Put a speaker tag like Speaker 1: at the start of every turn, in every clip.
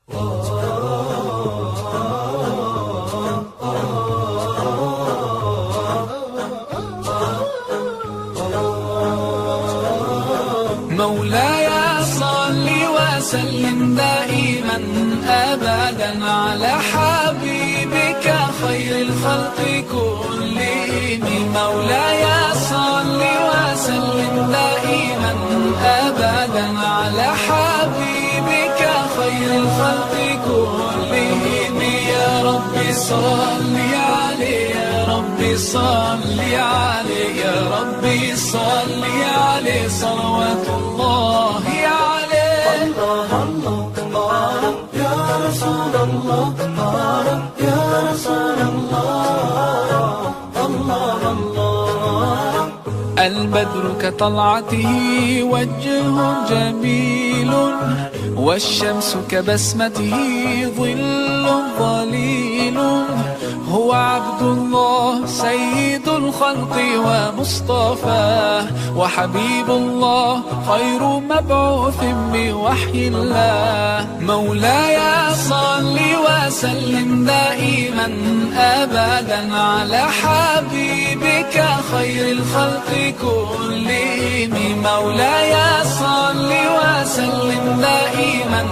Speaker 1: مولاي صل وسلم دائما أبدا على حبيبك خير الخلق كلهم. مولاي صل وسلم دائما أبدا على حبيبك خير الخلق كلهم. يا رب صل عليه، يا رب صل عليه، يا رب صل عليه صلوات الله عليه.
Speaker 2: الله الله يا رسول الله، يا رسول الله، الله الله.
Speaker 1: البدر كطلعته وجه جميل، والشمس كبسمته ظل ظليل. هو عبد الله سيد الخلق ومصطفاه، وحبيب الله خير مبعوث بوحي الله. مولاي صل وسلم دائما أبدا على حبيبك خير الخلق كلهم. مولاي صل وسلم دائما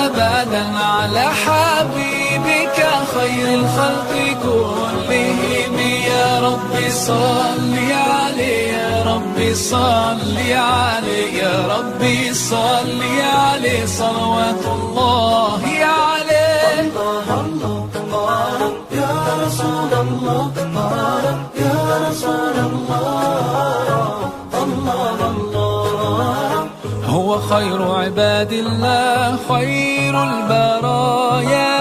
Speaker 1: أبدا على حبيبك خير الخلق كلهم. يا رب صل عليه، يا رب صل عليه، يا رب صل عليه صلوات الله عليه.
Speaker 2: الله الله يا رسول الله، يا رسول الله، الله الله.
Speaker 1: هو خير عباد الله خير البرايا،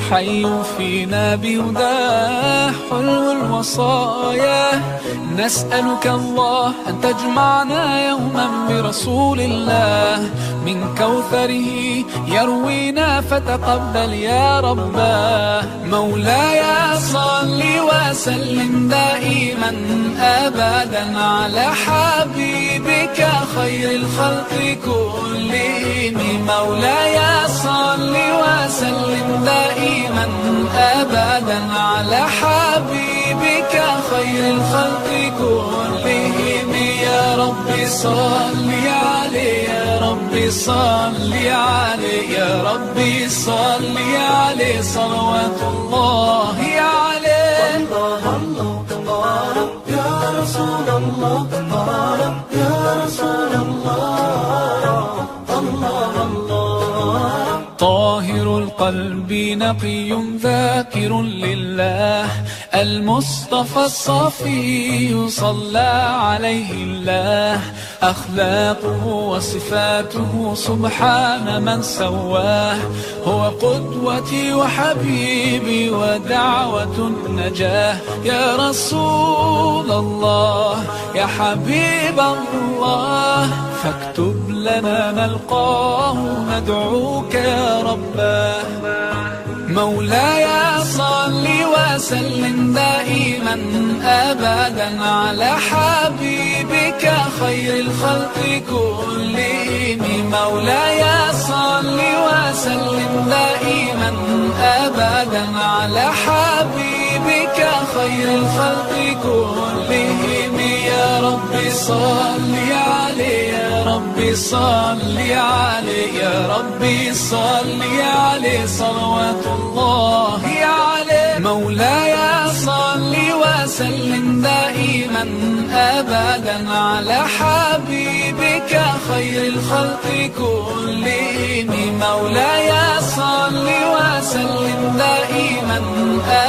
Speaker 1: حي فينا بهداه حلو الوصايا. نسألك الله أن تجمعنا يوما برسول الله، من كوثره يروينا فتقبل يا رباه. مولاي صل وسلم دائما أبدا على حبيبك خير الخلق كلهم. مولاي صل وسلم دائما أبدا على حبيبك خير الخلق كلهم. يا رب صل عليه، يا رب صل عليه، يا رب صل عليه صلوات الله عليه.
Speaker 2: الله الله يا رسول الله، يا رسول الله، الله الله.
Speaker 1: طاهر القلب نقي ذاكر لله، المصطفى الصفي صلى عليه الله. أخلاقه وصفاته سبحان من سواه، هو قدوتي وحبيبي ودعوة النجاة. يا رسول الله يا حبيب الله، فاكتب لنا نلقاه ندعوك يا رباه. مولاي صل وسلم دائما أبدا على حبيبك خير الخلق كلهم. مولاي صل وسلم دائما أبدا على حبيبك خير الخلق كلهم. يا رب صل عليه، يا رب صل عليه، يا رب صل عليه صلوات الله عليه. مولاي صل وسلم دائما أبدا على حبيبك خير الخلق كلهم. مولاي صل وسلم دائما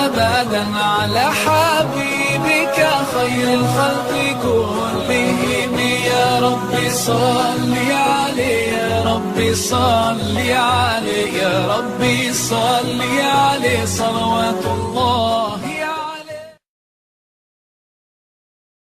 Speaker 1: أبدا على حبيبك خير الخلق كلهم. يا رب صل عليه، يا رب صل عليه، يا رب صل عليه صلوات الله